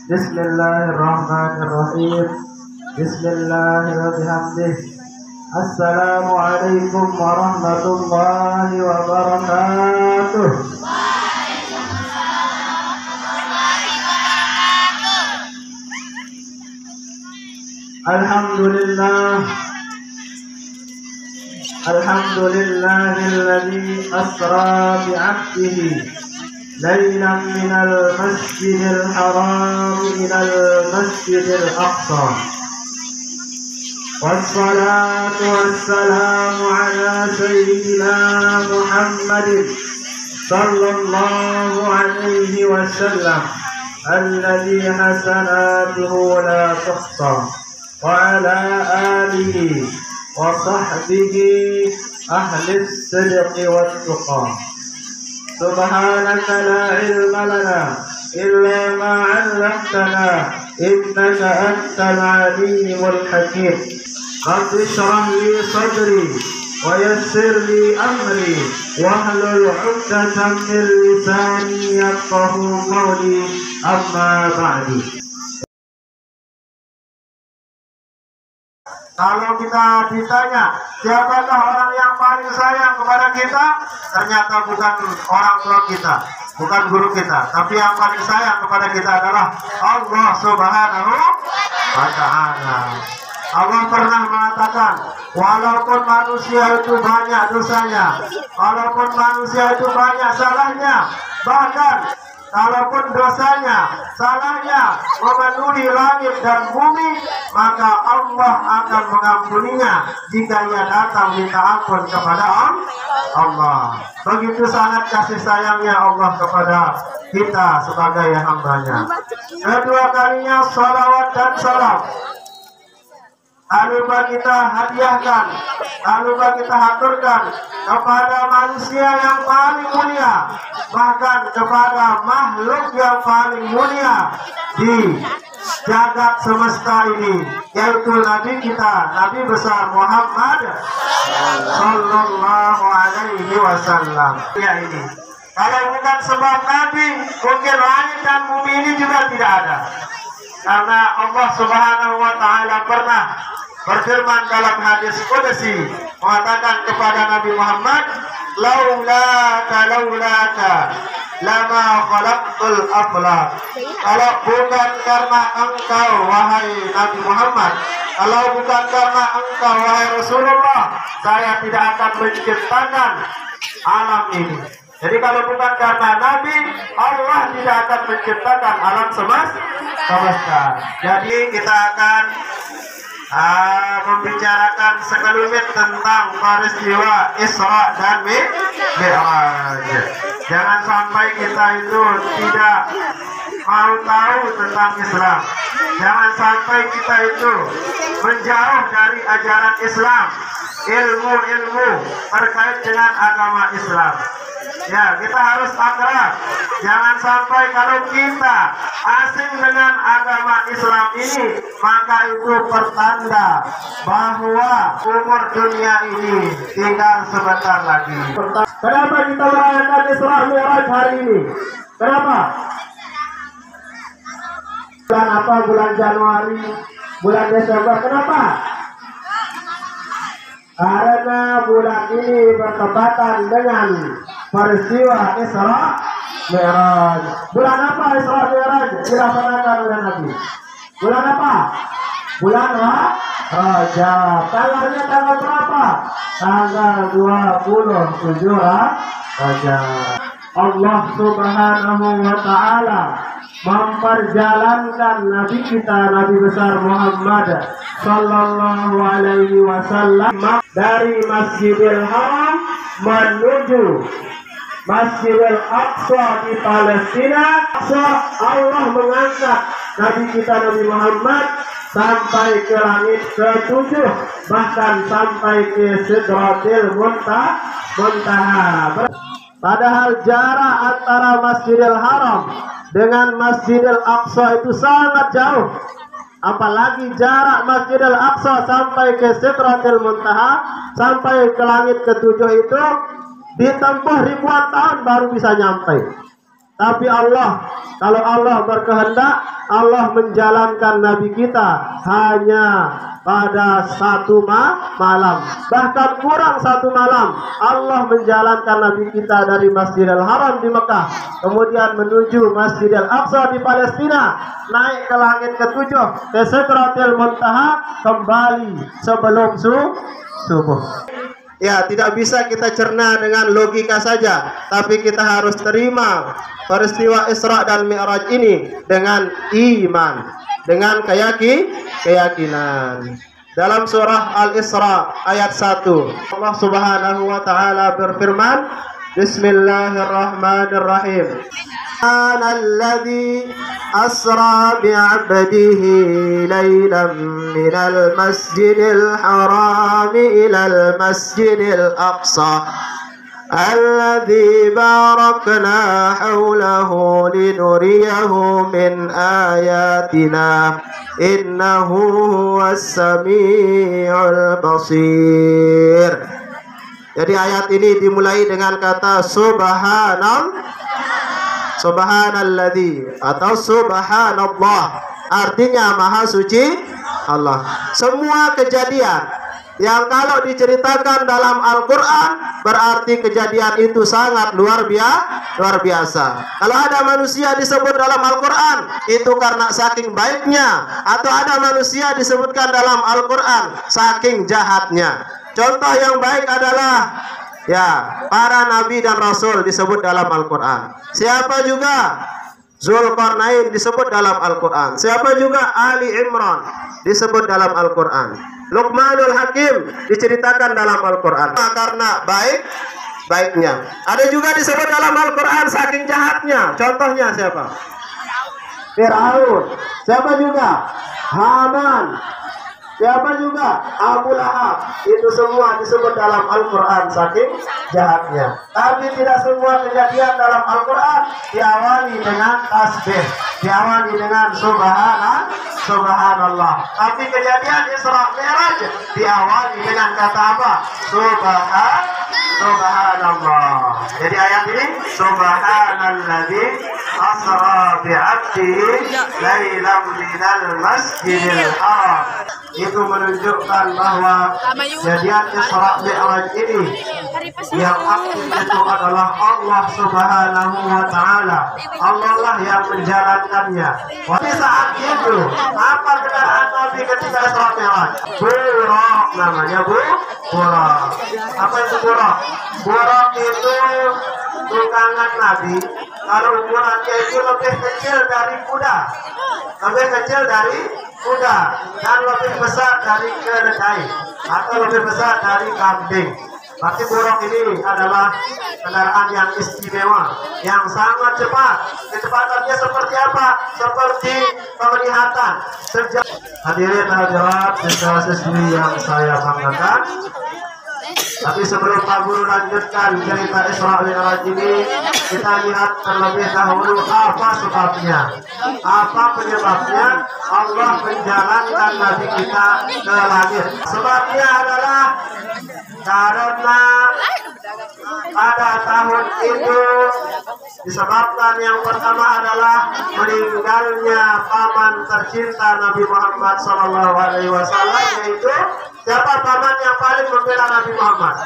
Bismillahirrahmanirrahim. Bismillahirrahmanirrahim. Assalamualaikum warahmatullahi wabarakatuh. Alhamdulillah. Alhamdulillahilladzi asra bi'abdihi laylan minal masjidil haram ilal masjidil aqsa. Wassalatu wassalamu ala sayyidina Muhammadin sallallahu alaihi wasallam alladzi hasanatuhu la tuhsa wa ala alihi wa sahbihi ahli as-sidqi wat-tuqa. Subhanaka la ilma lana illa ma 'allamtana innaka antal alimul hakim. Rabbi shrah li sadri wa yassir li amri wahlul 'uqdatam min lisani yafqahu qawli, amma ba'du. Kalau kita ditanya siapakah orang yang paling sayang kepada kita, ternyata bukan orang tua kita, bukan guru kita, tapi yang paling sayang kepada kita adalah Allah Subhanahu wa Ta'ala. Allah pernah mengatakan, walaupun manusia itu banyak dosanya, walaupun manusia itu banyak salahnya, bahkan kalaupun dosanya, salahnya memenuhi langit dan bumi, maka Allah akan mengampuninya jika ia datang minta ampun kepada Allah. Begitu sangat kasih sayangnya Allah kepada kita sebagai hambanya. Kedua kalinya salawat dan salam tak lupa kita hadiahkan, tak lupa kita haturkan kepada manusia yang paling mulia, bahkan kepada makhluk yang paling mulia di jagat semesta ini, yaitu Nabi kita, Nabi besar Muhammad sallallahu alaihi wasallam. Ya, ini kalau bukan sebab Nabi, mungkin langit dan bumi ini juga tidak ada. Karena Allah Subhanahu wa Ta'ala pernah berfirman dalam hadis qudsi, mengatakan kepada Nabi Muhammad, laulaka lama khalaqtul aflaq. Kalau bukan karena engkau wahai Nabi Muhammad, kalau bukan karena engkau wahai Rasulullah, saya tidak akan menciptakan alam ini. Jadi kalau bukan karena Nabi, Allah tidak akan menciptakan alam semesta. Jadi kita akan membicarakan sekelumit tentang peristiwa Isra dan Mi'raj. Jangan sampai kita itu tidak mau tahu tentang Islam. Jangan sampai kita itu menjauh dari ajaran Islam, ilmu-ilmu terkait dengan agama Islam. Ya, kita harus akrab. Jangan sampai kalau kita asing dengan agama Islam ini, maka itu pertanda bahwa umur dunia ini tinggal sebentar lagi. Kenapa kita merayakan Isra Mi'raj hari ini? Kenapa? Bulan apa? Bulan Januari, bulan Desember. Kenapa? Karena bulan ini bertepatan dengan peristiwa Isra Mi'raj. Bulan apa Isra Mi'raj dilaksanakan oleh Nabi? Bulan apa? Bulan Rajab. Tanggalnya tanggal berapa? Tanggal 27 Rajab. Allah Subhanahu wa Ta'ala memperjalankan Nabi kita, Nabi besar Muhammad sallallahu alaihi wasallam dari Masjidil Haram menuju Masjidil Aqsa di Palestina. Allah mengangkat Nabi kita, Nabi Muhammad, sampai ke langit ke-7, bahkan sampai ke Sidratil Muntaha. Padahal jarak antara Masjidil Haram dengan Masjidil Aqsa itu sangat jauh. Apalagi jarak Masjidil Aqsa sampai ke Sidratil Muntaha, sampai ke langit ke-7 itu ditempuh ribuan tahun baru bisa nyampe. Tapi Allah, kalau Allah berkehendak, Allah menjalankan Nabi kita hanya pada satu malam, bahkan kurang satu malam. Allah menjalankan Nabi kita dari Masjidil Haram di Mekah, kemudian menuju Masjidil Aqsa di Palestina, naik ke langit ketujuh, ke Sidratil Muntaha, kembali sebelum subuh. Ya, tidak bisa kita cerna dengan logika saja, tapi kita harus terima peristiwa Isra dan Mi'raj ini dengan iman, dengan keyakinan. Dalam surah Al-Isra ayat 1, Allah Subhanahu wa taala berfirman, Bismillahirrahmanirrahim. Alladzi asra bi'abdihi laylan minal masjidil haram ilal masjidil aqsa alladzi barakna hawlahu linuriyahu min ayatina innahu huwas sami'ul basir. Jadi ayat ini dimulai dengan kata Subhanalladzi atau Subhanallah, artinya Maha Suci Allah. Semua kejadian yang kalau diceritakan dalam Al-Quran berarti kejadian itu sangat luar biasa. Kalau ada manusia disebut dalam Al-Quran itu karena saking baiknya, atau ada manusia disebutkan dalam Al-Quran saking jahatnya. Contoh yang baik adalah para nabi dan rasul disebut dalam Al-Quran. Siapa juga? Zulkarnain disebut dalam Al-Quran. Siapa juga? Ali Imran disebut dalam Al-Quran. Luqmanul Hakim diceritakan dalam Al-Quran karena baiknya. Ada juga disebut dalam Al-Quran saking jahatnya. Contohnya siapa? Fir'aun. Siapa juga? Haman. Siapa juga? Abu Lahab. Itu semua disebut dalam Al-Quran saking jahatnya. Tapi tidak semua kejadian dalam Al-Quran diawali dengan tasbih, diawali dengan subhanallah. Tapi kejadian Isra Mi'raj diawali dengan kata apa? Subhanallah. Jadi ayat ini Subhanalladzi asra bi'abdihi lailan minal masjidil haram. Itu menunjukkan bahwa kejadian Isra Mi'raj ini yang aktif itu adalah Allah Subhanahu wa taala. Allah lah yang menjalankannya. Pada saat itu, apa kendaraan Nabi ketika Isra Mi'raj? Buraq namanya, Buraq. Apa itu Buraq? Buraq itu tunggangan Nabi. Kalau ukurannya itu lebih kecil dari kuda, lebih kecil dari kuda, dan lebih besar dari keledai, atau lebih besar dari kambing. Berarti buraq ini adalah kendaraan yang istimewa, yang sangat cepat. Kecepatannya seperti apa? Seperti penglihatan. Hadirin hadirat siswa-siswi yang saya banggakan. Tapi sebelum Pak Guru lanjutkan cerita Isra Mi'raj ini, kita lihat terlebih dahulu apa sebabnya. Apa penyebabnya Allah menjalankan Nabi kita ke langit. Sebabnya adalah karena pada tahun itu disebabkan yang pertama adalah meninggalnya paman tercinta Nabi Muhammad SAW, yaitu siapa paman yang paling membela Nabi Muhammad?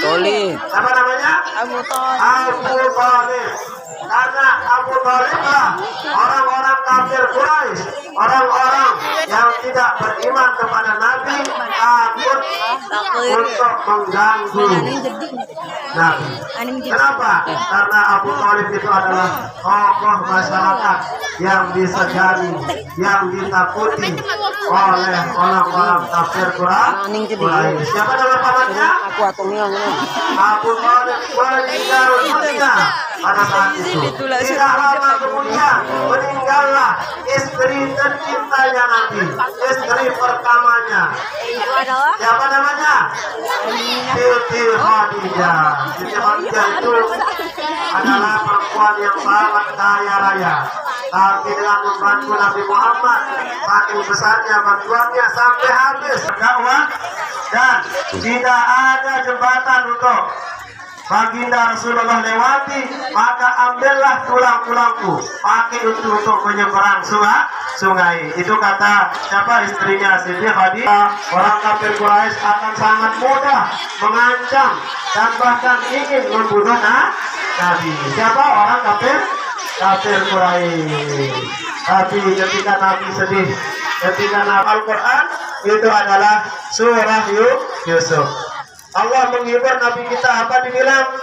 Tolib. Apa namanya? Abu Thalib. Karena Abu Thalib lah orang-orang kafir Quraisy, orang-orang yang tidak beriman kepada Nabi, takut untuk mengganggu Nabi. Kenapa? Karena Abu Thalib itu adalah tokoh masyarakat yang disegani, yang ditakuti oleh orang-orang kafir Quraisy. Siapa nama pamannya? Abu Thalib meninggal dunia pada saat itu. Tidak lama kemudian meninggallah istri tercintanya Nabi, istri pertamanya. Siapa namanya? Siti Khadijah. Siti Khadijah itu adalah perempuan yang sangat kaya raya. Tapi dengan membantu Nabi Muhammad, saking besarnya bantuannya sampai habis dakwah, dan tidak ada jembatan untuk baginda Rasulullah lewati, maka ambillah tulang-tulangku, pakai untuk menyeberang sungai. Itu kata siapa? Istrinya Siti Khadijah. Orang kafir Quraisy akan sangat mudah mengancam dan bahkan ingin membunuh Nabi. Siapa? Orang kafir Quraisy. Tapi ketika Nabi sedih, ketika Nabi Al-Quran itu adalah surah Yusuf. Allah menghibur Nabi kita, apa dibilang?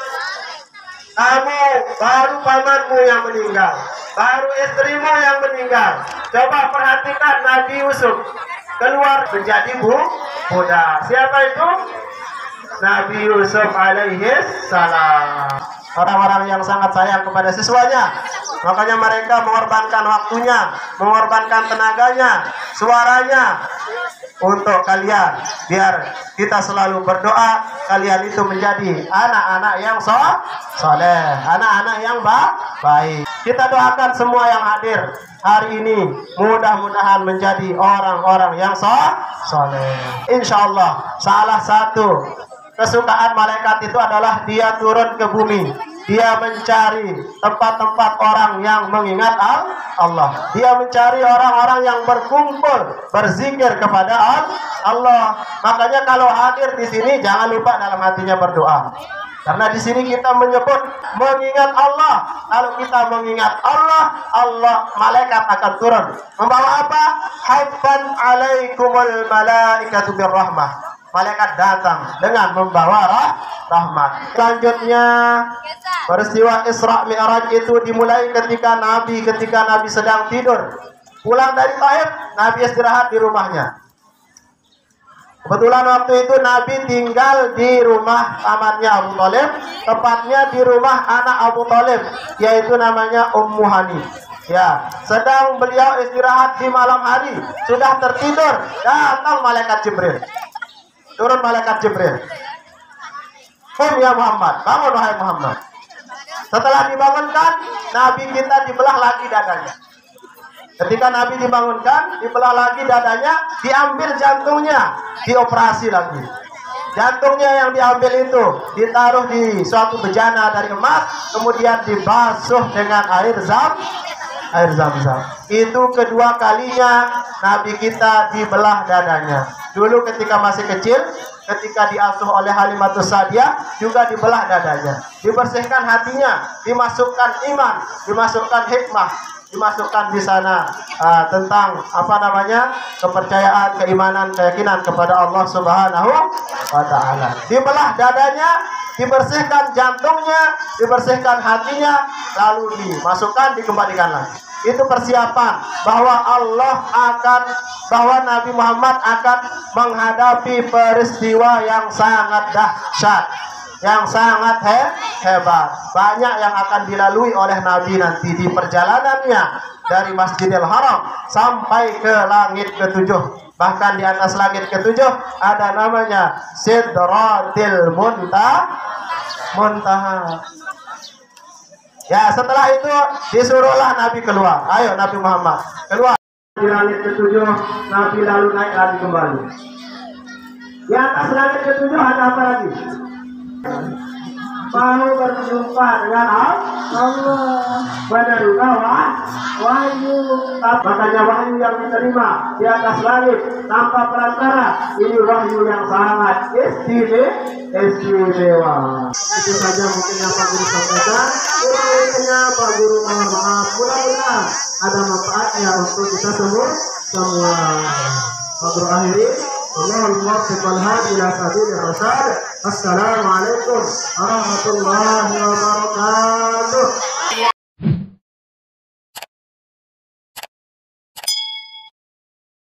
Kamu baru pamanmu yang meninggal, baru istrimu yang meninggal. Coba perhatikan Nabi Yusuf keluar menjadi budak. Siapa itu? Nabi Yusuf alaihi salam. Orang-orang yang sangat sayang kepada siswanya, makanya mereka mengorbankan waktunya, mengorbankan tenaganya, suaranya untuk kalian, biar kita selalu berdoa kalian itu menjadi anak-anak yang soleh, anak-anak yang baik. Kita doakan semua yang hadir hari ini, mudah-mudahan menjadi orang-orang yang soleh. Insya Allah salah satu kesukaan malaikat itu adalah dia turun ke bumi. Dia mencari tempat-tempat orang yang mengingat Allah. Dia mencari orang-orang yang berkumpul, berzikir kepada Allah. Makanya kalau hadir di sini jangan lupa dalam hatinya berdoa. Karena di sini kita menyebut mengingat Allah. Kalau kita mengingat Allah, malaikat akan turun. Membawa apa? Haifan alaikumul malaikatu birrahmah. Malaikat datang dengan membawa rahmat. Selanjutnya peristiwa Isra Mi'raj itu dimulai ketika Nabi sedang tidur. Pulang dari Taif, Nabi istirahat di rumahnya. Kebetulan waktu itu Nabi tinggal di rumah pamannya Abu Thalib, tepatnya di rumah anak Abu Thalib, yaitu namanya Ummu Hani. Ya, sedang beliau istirahat di malam hari, sudah tertidur, datang malaikat Jibril. Turun malaikat Jibril. Ya Muhammad, bangun wahai Muhammad. Setelah dibangunkan, Nabi kita dibelah lagi dadanya. Ketika Nabi dibangunkan, dibelah lagi dadanya, diambil jantungnya, dioperasi lagi. Jantungnya yang diambil itu ditaruh di suatu bejana dari emas, kemudian dibasuh dengan air zam-zam. Itu kedua kalinya Nabi kita dibelah dadanya. Dulu ketika masih kecil, ketika diasuh oleh Halimatus Sa'diyah, juga dibelah dadanya. Dibersihkan hatinya, dimasukkan iman, dimasukkan hikmah, dimasukkan di sana tentang kepercayaan, keimanan, keyakinan kepada Allah Subhanahu wa Ta'ala. Dibelah dadanya, dibersihkan jantungnya, dibersihkan hatinya, lalu dimasukkan, dikembalikan lagi. Itu persiapan bahwa Nabi Muhammad akan menghadapi peristiwa yang sangat dahsyat, yang sangat hebat. Banyak yang akan dilalui oleh Nabi nanti di perjalanannya dari Masjidil Haram sampai ke langit ke-7. Bahkan di atas langit ke-7 ada namanya Sidratil Muntaha. Ya, setelah itu disuruhlah Nabi keluar. Ayo Nabi Muhammad keluar. Di langit ke-7 Nabi lalu naik lagi kembali. Di atas langit ke-7 ada apa lagi? Mau berjumpa dengan Allah, menerima wahyu. Makanya wahyu yang diterima di atas langit tanpa perantara, ini wahyu yang sangat istimewa. Itu saja mungkin yang Pak Guru sampaikan. Kurang-kurangnya Pak Guru mohon maaf. Mudah-mudahan ada manfaatnya untuk kita semua. Pak Guru akhiri. Allahul muwaffiq wal hadi ila sabilir rasyad. Assalamualaikum warahmatullahi wabarakatuh.